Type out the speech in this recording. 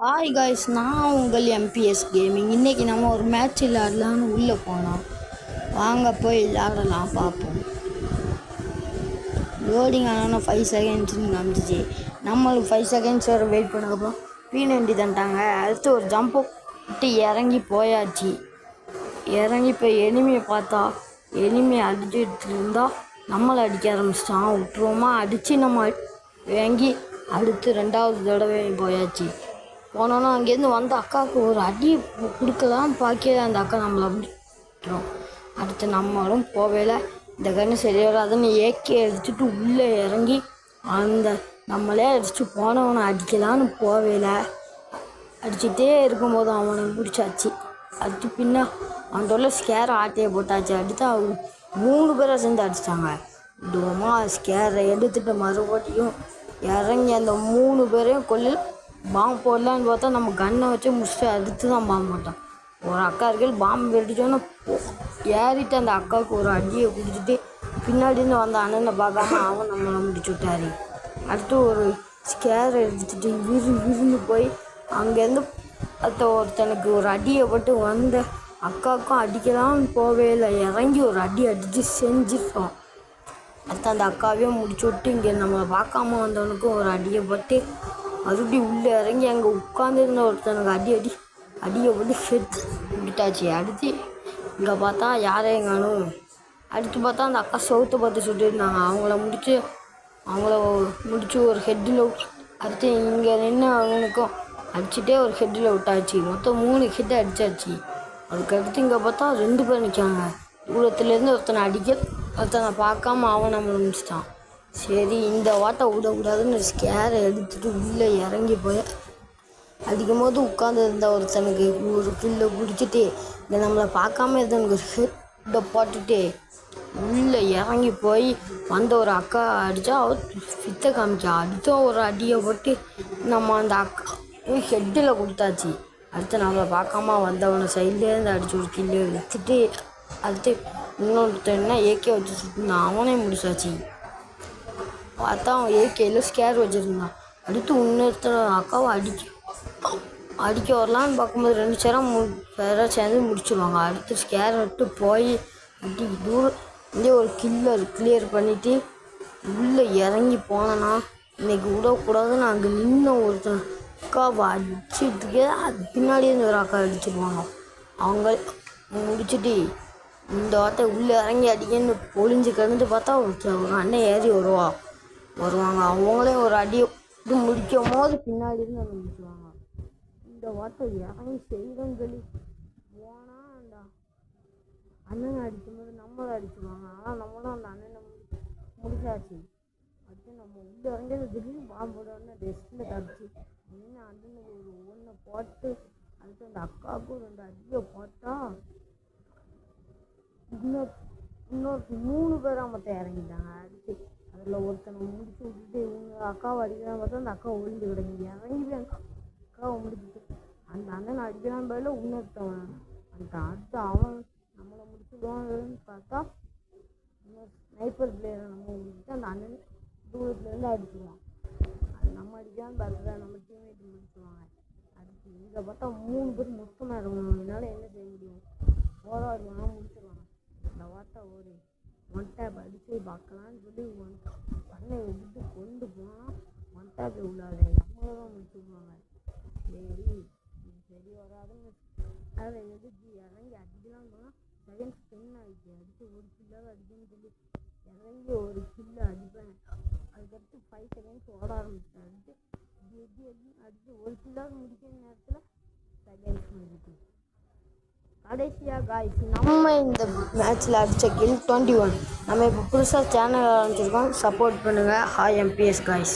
Hi guys, நான் உங்கள் MBS gaming. இன்றைக்கி நம்ம ஒரு மேட்ச் விளையாடலான்னு உள்ளே போனோம். வாங்க போய் விளையாடலாம் பார்ப்போம். லோடிங் ஆனால் 5 செகண்ட்ஸ்னு காமிச்சிச்சு. நம்மளுக்கு 5 செகண்ட்ஸ் வரை வெயிட் பண்ணக்கப்புறம் P90 தந்துட்டாங்க. அடுத்து ஒரு ஜம்ப் விட்டு இறங்கி போயாச்சு. இறங்கி போய் எனிமையை பார்த்தா எனிமையை அடிச்சுட்டு இருந்தால் நம்மளை அடிக்க ஆரம்பிச்சிட்டான். விட்டுருவோமா அடித்து நம்ம வாங்கி அடுத்து 2வது தடவை போயாச்சு. போனோன்னா அங்கேருந்து வந்த அக்காவுக்கு ஒரு அடி கொடுக்கலாம் பார்க்கல. அந்த அக்கா நம்மளை விட்டுரும். அடுத்து நம்மளும் போவேல. இந்த கண்ணு சரி வராதுன்னு ஏக்கே அடிச்சுட்டு உள்ளே இறங்கி அந்த நம்மளே அடிச்சுட்டு போனவனை அடிக்கலான்னு போவேல. அடிச்சுட்டே இருக்கும்போது அவனை முடிச்சாச்சு. அடுத்து பின்னா அவன்டோட ஸ்கேரை ஆட்டையை போட்டாச்சு. அடுத்து அவங்க 3 பேரை சேர்ந்து அடிச்சிட்டாங்க. இதுவமா ஸ்கேரை எடுத்துகிட்டு மறுபடியும் இறங்கி அந்த 3 பேரையும் பாம்பு போடலான்னு பார்த்தா நம்ம கன்னை வச்சு முடிச்சுட்டு அடுத்து தான் பாம்பு போட்டான். ஒரு அக்கா இருக்கையில் பாம்பு வெடிச்சோன்னா ஏறிட்டு அந்த அக்காவுக்கு ஒரு அடியை கொடுத்துட்டு பின்னாடிருந்து வந்த அண்ணனை பார்க்காம அவன் நம்மளை முடிச்சு விட்டாரு. அடுத்து ஒரு ஸ்கேரை எடுத்துட்டு விருந்து போய் அங்கேருந்து ஒருத்தனுக்கு ஒரு அடியை போட்டு வந்த அக்காவுக்கும் அடிக்கலாம்னு போவே இல்லை. இறங்கி ஒரு அடி அடித்து செஞ்சிட்டோம். அடுத்து அந்த அக்காவையும் முடிச்சு விட்டு இங்கே நம்மளை பார்க்காம வந்தவனுக்கும் ஒரு அடியை போட்டு மறுபடியும் உள்ளே இறங்கி அங்கே உட்காந்துருந்த ஒருத்தனுக்கு அடியை போட்டு ஹெட் விட்டாச்சு. அடுத்து இங்கே பார்த்தா யாரையும் காணும். அடுத்து பார்த்தா அந்த அக்கா சவுத்தை பார்த்து சுட்டுருந்தாங்க. அவங்கள முடிச்சு ஒரு ஹெட்டில் அடுத்து இங்கே நின்று அவனுக்கும் அடிச்சுட்டே ஒரு ஹெட்டில் விட்டாச்சு. மொத்தம் 3 ஹெட்டை அடித்தாச்சு. அதுக்கடுத்து இங்கே பார்த்தா 2 பேர் நிற்காங்க. தூரத்துலேருந்து ஒருத்தனை பார்க்காம அவன் நம்மளை முடிச்சிட்டான். சரி, இந்த வாட்டை விடக்கூடாதுன்னு ஸ்கேரை எடுத்துகிட்டு உள்ளே இறங்கி போய் அடிக்கும்போது உட்காந்து இருந்த ஒருத்தனுக்கு ஒரு கில்லை பிடிச்சிட்டு இந்த நம்மளை பார்க்காம இருந்தவனுக்கு ஒரு ஹெட்டை போட்டுட்டு உள்ளே இறங்கி போய் வந்த ஒரு அக்கா அடித்தா அவர் ஃபித்தை காமிக்கா. அடுத்தும் ஒரு அடியை போட்டு நம்ம அந்த அக்கா ஹெட்டில் கொடுத்தாச்சு. அடுத்து நம்மளை பார்க்காம வந்தவனை சைட்லேருந்து அடித்து ஒரு கில்லை எடுத்துட்டு அடுத்து இன்னொருத்தன்னா ஏகே வச்சு சுட்டுருந்தான். அவனே முடிச்சாச்சு. பார்த்தா அவன் ஏகேயில் ஸ்கேர் வச்சுருந்தான். அடுத்து இன்னொருத்தர் அக்காவை அடிக்க வரலான்னு பார்க்கும்போது 2 பேரை சேர்ந்து முடிச்சுடுவாங்க. அடுத்து ஸ்கேர் விட்டு போய் தூரம் ஒரு கிளியர் பண்ணிவிட்டு உள்ளே இறங்கி போனேன்னா இன்றைக்கி விடக்கூடாதுன்னு அங்கே நின்று ஒருத்தன் அக்காவை அடிச்சுட்டு அது பின்னாடியே இருந்து ஒரு அக்கா அடிச்சிருவாங்க. அவங்க முடிச்சுட்டு இந்த வார்த்தை உள்ளே இறங்கி அடிக்கன்னு பொழிஞ்சு கிடந்து பார்த்தா ஒரு அண்ணன் ஏறி வருவாங்க. அவங்களே ஒரு அடி முடிக்கும் போது பின்னாடி இருந்து அதை முடிச்சுவாங்க. இந்த வார்த்தை இறங்கி செய்யணும்னு சொல்லி போனால் அந்த அண்ணனை அடிக்கும்போது நம்மளை அடிச்சுடுவாங்க. ஆனால் நம்மளும் அந்த அண்ணனை முடிச்சாச்சு. அடுத்து நம்ம உள்ளே இறங்கி திடீர்னு பாம்போடனே ரெஸ்ட்டில் தப்பிச்சு நின்று அண்ணனுக்கு ஒரு ஒன்றை போட்டு அடுத்து அந்த அக்காவுக்கும் 2 அடியை போட்டால் இன்னொரு 3 பேராக மொத்தம் இறங்கிட்டாங்க. அடுத்து அதில் ஒருத்தனை முடிச்சு விட்டுட்டு இவங்க அக்காவை அடிக்கிறான்னு பார்த்தா அந்த அக்கா ஒழிஞ்சு கிடக்குது. இறங்கி அந்த அக்காவை முடிச்சுட்டு அந்த அண்ணனை அடிக்கிறான்னு பதில் இன்னொருத்தவன் அடுத்து அவன் நம்மளை முடிச்சுடுவான்னு பார்த்தா இன்னொரு ஸ்னைப்பர் பிளேயரை நம்ம முடிச்சுட்டு அந்த அண்ணன் தூரத்துலேருந்து அடிச்சுடுவான். அது நம்ம அடிக்கிறான்னு பார்த்தா நம்ம டீம்மேட் முடிச்சுடுவாங்க. அடுத்து இங்கே பார்த்தா 3 பேர் மொத்தமாக இருக்கணும். என்னால் என்ன செய்ய முடியும்? போராடுவாங்க, முடிச்சிடுவாங்க. இந்த வார்த்தை ஒரு 1 டேப் அடித்து பார்க்கலான்னு சொல்லி பண்ணை விட்டு கொண்டு போனால் 1 டேப் உள்ளாத நம்மளை தான் முடிச்சுடுவாங்க. சரி வராதுன்னு அதை எதிர்த்து இறங்கி அடிக்கலாம் போனால் செகண்ட் ஸ்பென் ஆகிடுச்சு. அடித்து ஒரு கில்லாக அடிக்கணும்னு சொல்லி இறங்கி ஒரு கில்லை அடிப்பேன். அதுக்கடுத்து 5 செகண்ட்ஸ் ஓட ஆரம்பிச்சேன். அடித்து ஒரு கில்லாக முடிக்கிற நேரத்தில் செகண்ட்ஸ் முடிச்சு கடைசியாக காய்ஸ் நம்ம இந்த மேட்ச்சில் அடித்த கில் 21. நம்ம இப்போ புதுசாக சேனல் ஆரம்பிச்சிருக்கோம். சப்போர்ட் பண்ணுங்கள். Hi MBS guys.